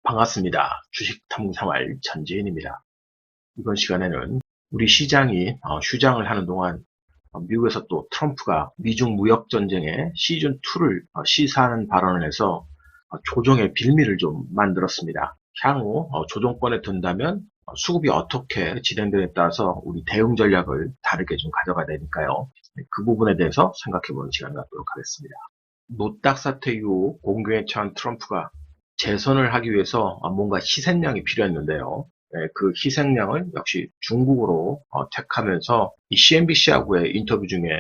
반갑습니다. 주식탐구생활 전지현입니다. 이번 시간에는 우리 시장이 휴장을 하는 동안 미국에서 또 트럼프가 미중 무역전쟁의 시즌2를 시사하는 발언을 해서 조정의 빌미를 좀 만들었습니다. 향후 조정권에 든다면 수급이 어떻게 진행되느냐에 따라서 우리 대응 전략을 다르게 좀 가져가야 되니까요. 그 부분에 대해서 생각해보는 시간 갖도록 하겠습니다. 노딱 사태 이후 공경에 처한 트럼프가 재선을 하기 위해서 뭔가 희생양이 필요했는데요. 그 희생양을 역시 중국으로 택하면서 이 CNBC하고의 인터뷰 중에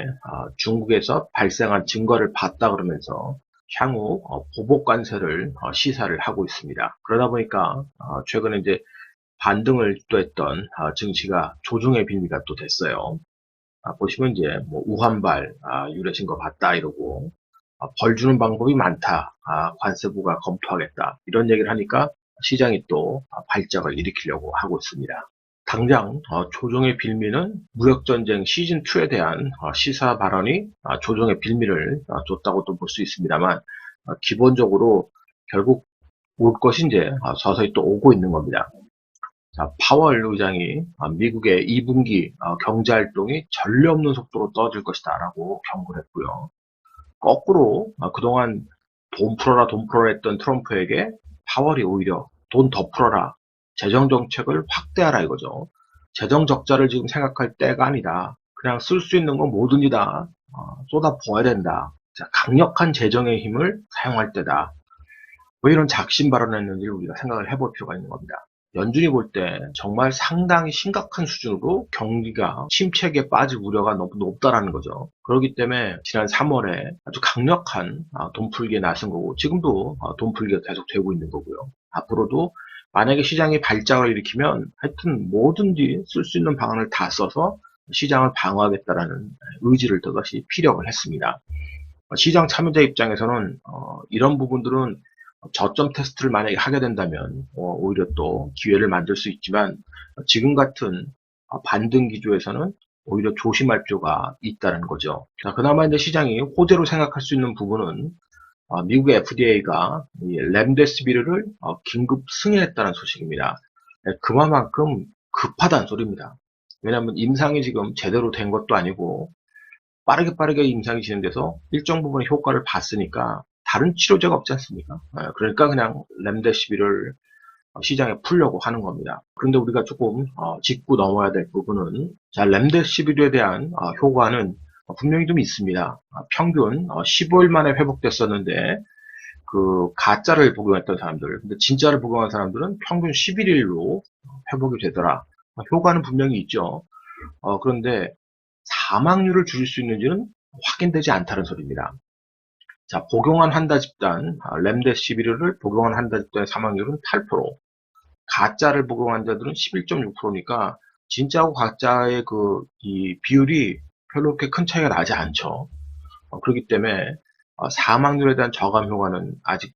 중국에서 발생한 증거를 봤다 그러면서 향후 보복 관세를 시사를 하고 있습니다. 그러다 보니까 최근에 이제 반등을 유도했던 증시가 조정의 빌미가 또 됐어요. 보시면 이제 뭐 우한발 유례신 거 봤다 이러고 벌 주는 방법이 많다. 관세부가 검토하겠다. 이런 얘기를 하니까 시장이 또 발작을 일으키려고 하고 있습니다. 당장 조정의 빌미는 무역전쟁 시즌2에 대한 시사 발언이 조정의 빌미를 줬다고도 볼 수 있습니다만 기본적으로 결국 올 것이 이제 서서히 또 오고 있는 겁니다. 자, 파월 의장이 미국의 2분기 경제활동이 전례 없는 속도로 떨어질 것이다 라고 경고를 했고요. 거꾸로 그동안 돈 풀어라 돈 풀어라 했던 트럼프에게 파월이 오히려 돈 더 풀어라, 재정정책을 확대하라 이거죠. 재정적자를 지금 생각할 때가 아니다. 그냥 쓸 수 있는 건 뭐든지 다 쏟아 부어야 된다. 자, 강력한 재정의 힘을 사용할 때다. 왜 이런 작심 발언을 했는지를 우리가 생각을 해볼 필요가 있는 겁니다. 연준이 볼 때 정말 상당히 심각한 수준으로 경기가 침체기에 빠질 우려가 너무 높다라는 거죠. 그렇기 때문에 지난 3월에 아주 강력한 돈풀기에 나선 거고 지금도 돈풀기가 계속 되고 있는 거고요. 앞으로도 만약에 시장이 발작을 일으키면 하여튼 뭐든지 쓸 수 있는 방안을 다 써서 시장을 방어하겠다라는 의지를 또다시 피력을 했습니다. 시장 참여자 입장에서는 이런 부분들은 저점 테스트를 만약에 하게 된다면 오히려 또 기회를 만들 수 있지만 지금 같은 반등 기조에서는 오히려 조심할 필요가 있다는 거죠. 자, 그나마 이제 시장이 호재로 생각할 수 있는 부분은 미국의 FDA가 렘데시비르를 긴급 승인했다는 소식입니다. 그만큼 급하다는 소리입니다. 왜냐하면 임상이 지금 제대로 된 것도 아니고 빠르게 임상이 진행돼서 일정 부분의 효과를 봤으니까 다른 치료제가 없지 않습니까? 그러니까 그냥 렘데시비를 시장에 풀려고 하는 겁니다. 그런데 우리가 조금 짚고 넘어야 될 부분은 자, 렘데시비르에 대한 효과는 분명히 좀 있습니다. 평균 15일 만에 회복됐었는데 그 가짜를 복용했던 사람들, 근데 진짜를 복용한 사람들은 평균 11일로 회복이 되더라. 효과는 분명히 있죠. 그런데 사망률을 줄일 수 있는지는 확인되지 않다는 소리입니다. 자, 복용한 환자 집단, 렘데시비르를 복용한 환자 집단의 사망률은 8%, 가짜를 복용한 자들은 11.6%니까 진짜하고 가짜의 이 비율이 별로 그렇게 큰 차이가 나지 않죠. 그렇기 때문에 사망률에 대한 저감 효과는 아직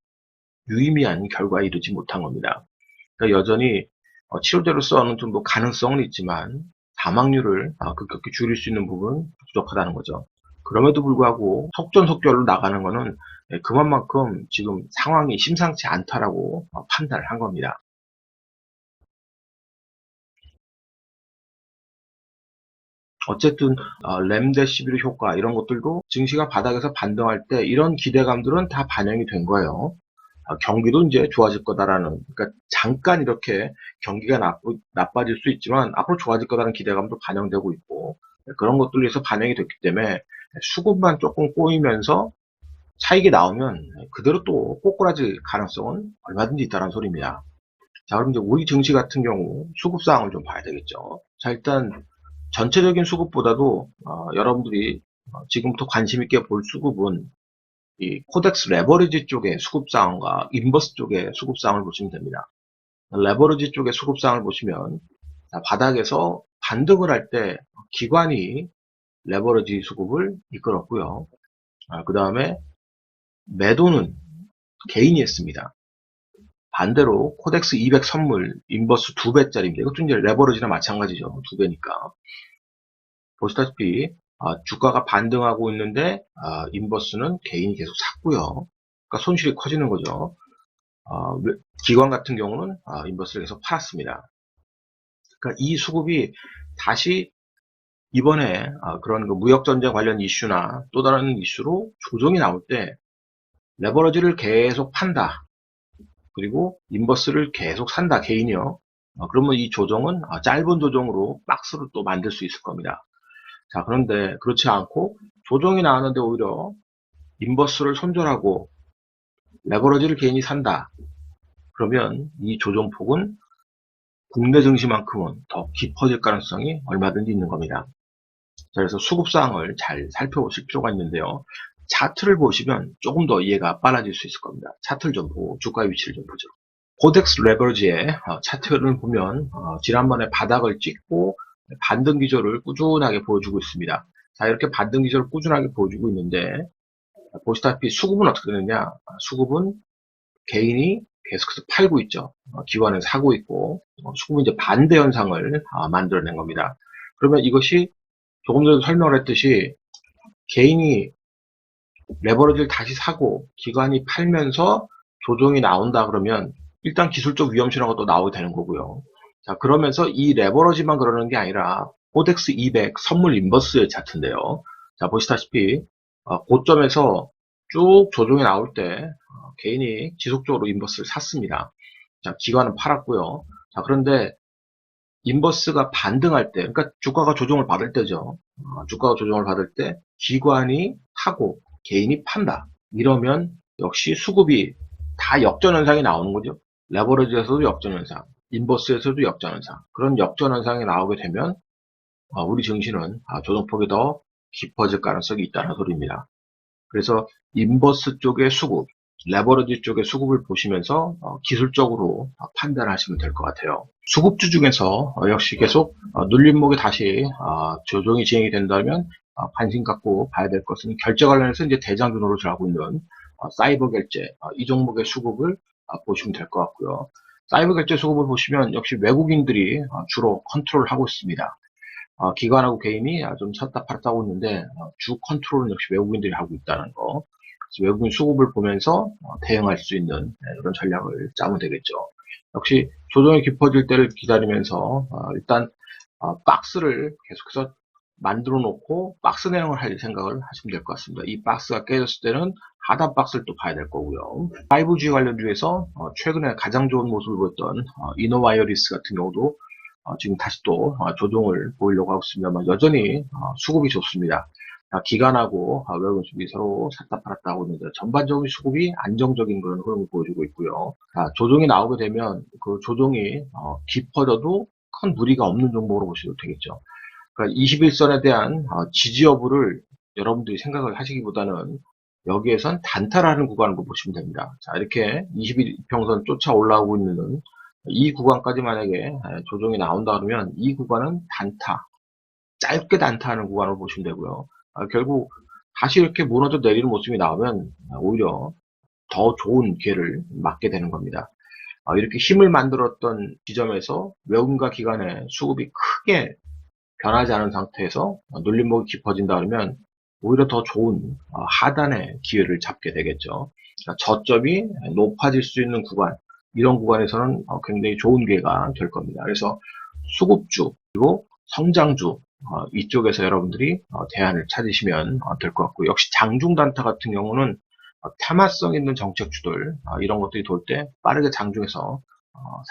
유의미한 결과에 이르지 못한 겁니다. 그러니까 여전히 치료제로서 어느 정도 가능성은 있지만 사망률을 급격히 줄일 수 있는 부분은 부족하다는 거죠. 그럼에도 불구하고 속전속결로 나가는 것은 그만큼 지금 상황이 심상치 않다라고 판단을 한 겁니다. 어쨌든 렘데시비르 효과 이런 것들도 증시가 바닥에서 반등할 때 이런 기대감들은 다 반영이 된 거예요. 경기도 이제 좋아질 거다라는, 그러니까 잠깐 이렇게 경기가 나빠질 수 있지만 앞으로 좋아질 거다라는 기대감도 반영되고 있고 그런 것들로 해서 반영이 됐기 때문에 수급만 조금 꼬이면서 차익이 나오면 그대로 또 꼬꾸라질 가능성은 얼마든지 있다는 소리입니다. 자, 그럼 이제 우리 증시 같은 경우 수급 상황을 좀 봐야 되겠죠. 자, 일단 전체적인 수급보다도 여러분들이 지금부터 관심 있게 볼 수급은 이 코덱스 레버리지 쪽의 수급상황과 인버스 쪽의 수급상황을 보시면 됩니다. 레버리지 쪽의 수급상황을 보시면 바닥에서 반등을 할 때 기관이 레버리지 수급을 이끌었고요. 그 다음에 매도는 개인이 했습니다. 반대로 코덱스 200 선물 인버스 2배짜리입니다. 이것도 이제 레버리지나 마찬가지죠. 2배니까. 보시다시피 주가가 반등하고 있는데 인버스는 개인이 계속 샀고요. 그러니까 손실이 커지는 거죠. 기관 같은 경우는 인버스를 계속 팔았습니다. 그러니까 이 수급이 다시 이번에 그런 그 무역전쟁 관련 이슈나 또 다른 이슈로 조정이 나올 때 레버러지를 계속 판다. 그리고 인버스를 계속 산다. 개인이요. 그러면 이 조정은 짧은 조정으로 박스로 또 만들 수 있을 겁니다. 자, 그런데 그렇지 않고 조정이 나왔는데 오히려 인버스를 손절하고 레버러지를 개인이 산다. 그러면 이 조정폭은 국내 증시만큼은 더 깊어질 가능성이 얼마든지 있는 겁니다. 그래서 수급사항을 잘 살펴보실 필요가 있는데요. 차트를 보시면 조금 더 이해가 빨라질 수 있을 겁니다. 차트를 좀 보고 주가의 위치를 좀 보죠. 코덱스 레버리지의 차트를 보면 지난번에 바닥을 찍고 반등 기조를 꾸준하게 보여주고 있습니다. 자, 이렇게 반등 기조를 꾸준하게 보여주고 있는데 보시다시피 수급은 어떻게 되느냐? 수급은 개인이 계속해서 팔고 있죠. 기관은 사고 있고 수급은 이제 반대 현상을 만들어낸 겁니다. 그러면 이것이 조금 전에 설명을 했듯이 개인이 레버리지를 다시 사고 기관이 팔면서 조정이 나온다 그러면 일단 기술적 위험신호가 또 나오게 되는 거고요. 자, 그러면서 이 레버러지만 그러는 게 아니라 코덱스 200 선물 인버스의 차트인데요. 자, 보시다시피 고점에서 쭉 조정이 나올 때 개인이 지속적으로 인버스를 샀습니다. 자, 기관은 팔았고요. 자, 그런데 인버스가 반등할 때, 그러니까 주가가 조정을 받을 때죠. 주가가 조정을 받을 때 기관이 사고 개인이 판다. 이러면 역시 수급이 다 역전현상이 나오는 거죠. 레버리지에서도 역전현상, 인버스에서도 역전현상. 그런 역전현상이 나오게 되면 우리 증시는 조정폭이 더 깊어질 가능성이 있다는 소리입니다. 그래서 인버스 쪽의 수급, 레버리지 쪽의 수급을 보시면서 기술적으로 판단하시면 될 것 같아요. 수급주 중에서 역시 계속 눌림목이 다시 조정이 진행이 된다면 관심 갖고 봐야 될 것은 결제 관련해서 이제 대장주 노릇을 하고 있는 사이버 결제 이 종목의 수급을 보시면 될 것 같고요. 사이버 결제 수급을 보시면 역시 외국인들이 주로 컨트롤하고 있습니다. 기관하고 개인이 좀 샀다 팔았다 하고 있는데 주 컨트롤은 역시 외국인들이 하고 있다는 거. 그래서 외국인 수급을 보면서 대응할 수 있는 그런 전략을 짜면 되겠죠. 역시 조정이 깊어질 때를 기다리면서 일단 박스를 계속해서 만들어 놓고 박스 내용을 할 생각을 하시면 될 것 같습니다. 이 박스가 깨졌을 때는 하단 박스를 또 봐야 될 거고요. 5G 관련주에서 최근에 가장 좋은 모습을 보였던 이노와이어리스 같은 경우도 지금 다시 또 조정을 보이려고 하고 있습니다만 여전히 수급이 좋습니다. 기관하고 외국인 수급이 서로 샀다 팔았다 하고 있는데 전반적인 수급이 안정적인 그런 흐름을 보여주고 있고요. 조정이 나오게 되면 그 조정이 깊어져도 큰 무리가 없는 종목으로 보셔도 되겠죠. 그러니까 21선에 대한 지지 여부를 여러분들이 생각을 하시기보다는 여기에선 단타라는 구간을 보시면 됩니다. 자, 이렇게 21평선 쫓아 올라오고 있는 이 구간까지 만약에 조정이 나온다 그러면 이 구간은 단타, 짧게 단타하는 구간으로 보시면 되고요. 결국 다시 이렇게 무너져 내리는 모습이 나오면 오히려 더 좋은 기회를 맞게 되는 겁니다. 이렇게 힘을 만들었던 지점에서 외국인과 기관의 수급이 크게 변하지 않은 상태에서 눌림목이 깊어진다 그러면 오히려 더 좋은 하단의 기회를 잡게 되겠죠. 저점이 높아질 수 있는 구간, 이런 구간에서는 굉장히 좋은 기회가 될 겁니다. 그래서 수급주 그리고 성장주 이쪽에서 여러분들이 대안을 찾으시면 될 것 같고, 역시 장중단타 같은 경우는 테마성 있는 정책주들 이런 것들이 돌 때 빠르게 장중에서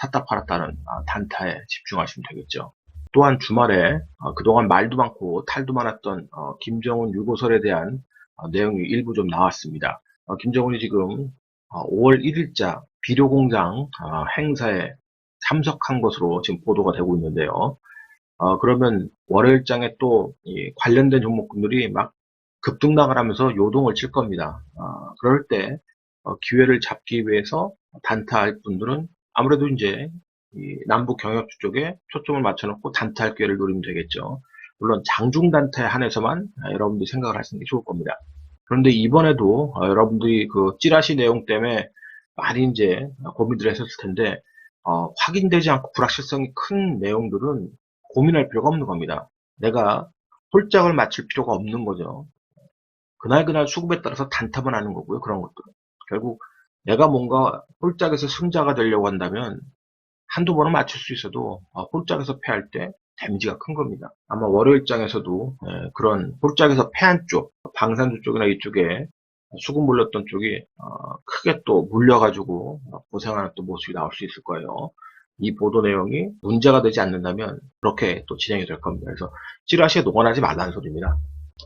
샀다 팔았다는 단타에 집중하시면 되겠죠. 또한 주말에 그동안 말도 많고 탈도 많았던 김정은 유고설에 대한 내용이 일부 좀 나왔습니다. 김정은이 지금 5월 1일자 비료공장 행사에 참석한 것으로 지금 보도가 되고 있는데요. 그러면 월요일장에 또 관련된 종목군들이 막 급등락을 하면서 요동을 칠 겁니다. 그럴 때 기회를 잡기 위해서 단타할 분들은 아무래도 이제 이 남북 경협주 쪽에 초점을 맞춰놓고 단타할 기회를 노리면 되겠죠. 물론 장중 단타에 한해서만 여러분들이 생각을 하시는 게 좋을 겁니다. 그런데 이번에도 여러분들이 그 찌라시 내용 때문에 많이 이제 고민들 했었을 텐데 확인되지 않고 불확실성이 큰 내용들은 고민할 필요가 없는 겁니다. 내가 홀짝을 맞출 필요가 없는 거죠. 그날 수급에 따라서 단타만 하는 거고요. 그런 것들은. 결국 내가 뭔가 홀짝에서 승자가 되려고 한다면 한두 번은 맞출 수 있어도 홀짝에서 패할 때 데미지가 큰 겁니다. 아마 월요일장에서도 그런 홀짝에서 패한 쪽, 방산주 쪽이나 이쪽에 수급 몰렸던 쪽이 크게 또 물려가지고 고생하는 또 모습이 나올 수 있을 거예요. 이 보도 내용이 문제가 되지 않는다면 그렇게 또 진행이 될 겁니다. 그래서 찌라시에 녹아나지 말라는 소리입니다.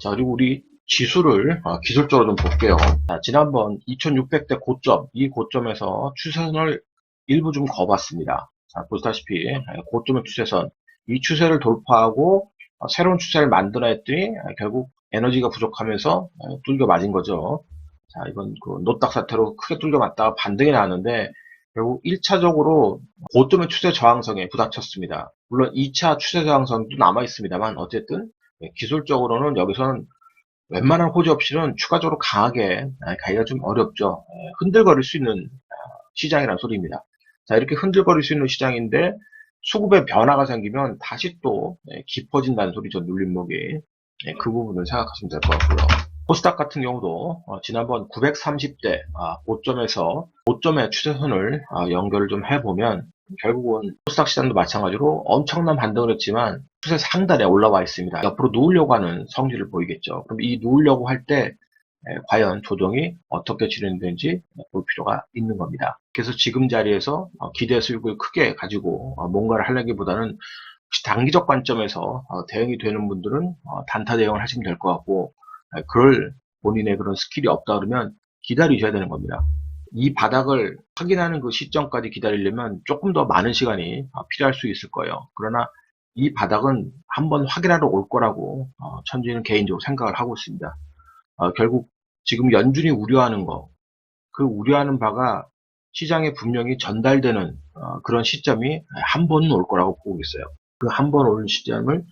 자, 그리고 우리 지수를 기술적으로 좀 볼게요. 자, 지난번 2600대 고점, 이 고점에서 추세선을 일부 좀 거봤습니다. 자, 보시다시피 고점의 추세선, 이 추세를 돌파하고 새로운 추세를 만들어 했더니 결국 에너지가 부족하면서 뚫겨 맞은 거죠. 자, 이건 그 노딱 사태로 크게 뚫겨 맞다가 반등이 나왔는데 결국 1차적으로 고점의 추세 저항성에 부닥쳤습니다. 물론 2차 추세 저항성도 남아 있습니다만 어쨌든 기술적으로는 여기서는 웬만한 호재 없이는 추가적으로 강하게 가기가 좀 어렵죠. 흔들거릴 수 있는 시장이라는 소리입니다. 자, 이렇게 흔들거릴 수 있는 시장인데 수급에 변화가 생기면 다시 또 깊어진다는 소리죠. 눌림목이. 그 부분을 생각하시면 될 것 같고요. 코스닥 같은 경우도 지난번 930대 고점에서 고점의 추세선을 연결을 좀 해보면 결국은 코스닥 시장도 마찬가지로 엄청난 반등을 했지만 추세 상단에 올라와 있습니다. 옆으로 누우려고 하는 성질을 보이겠죠. 그럼 이 누우려고 할 때 과연 조정이 어떻게 진행되는지 볼 필요가 있는 겁니다. 그래서 지금 자리에서 기대 수익을 크게 가지고 뭔가를 하려기보다는 단기적 관점에서 대응이 되는 분들은 단타 대응을 하시면 될 것 같고 그럴 본인의 그런 스킬이 없다 그러면 기다리셔야 되는 겁니다. 이 바닥을 확인하는 그 시점까지 기다리려면 조금 더 많은 시간이 필요할 수 있을 거예요. 그러나 이 바닥은 한번 확인하러 올 거라고 천지는 개인적으로 생각을 하고 있습니다. 결국 지금 연준이 우려하는 거, 그 우려하는 바가 시장에 분명히 전달되는 그런 시점이 한 번은 올 거라고 보고 있어요. 그 한 번 오는 시점을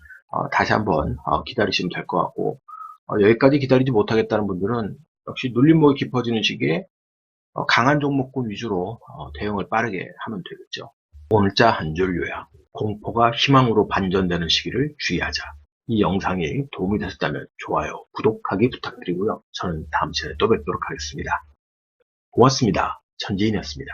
다시 한번 기다리시면 될 것 같고 여기까지 기다리지 못하겠다는 분들은 역시 눌림목이 깊어지는 시기에 강한 종목군 위주로 대응을 빠르게 하면 되겠죠. 오늘자 한 줄 요약. 공포가 희망으로 반전되는 시기를 주의하자. 이 영상이 도움이 되셨다면 좋아요, 구독하기 부탁드리고요. 저는 다음 시간에 또 뵙도록 하겠습니다. 고맙습니다. 천지인이었습니다.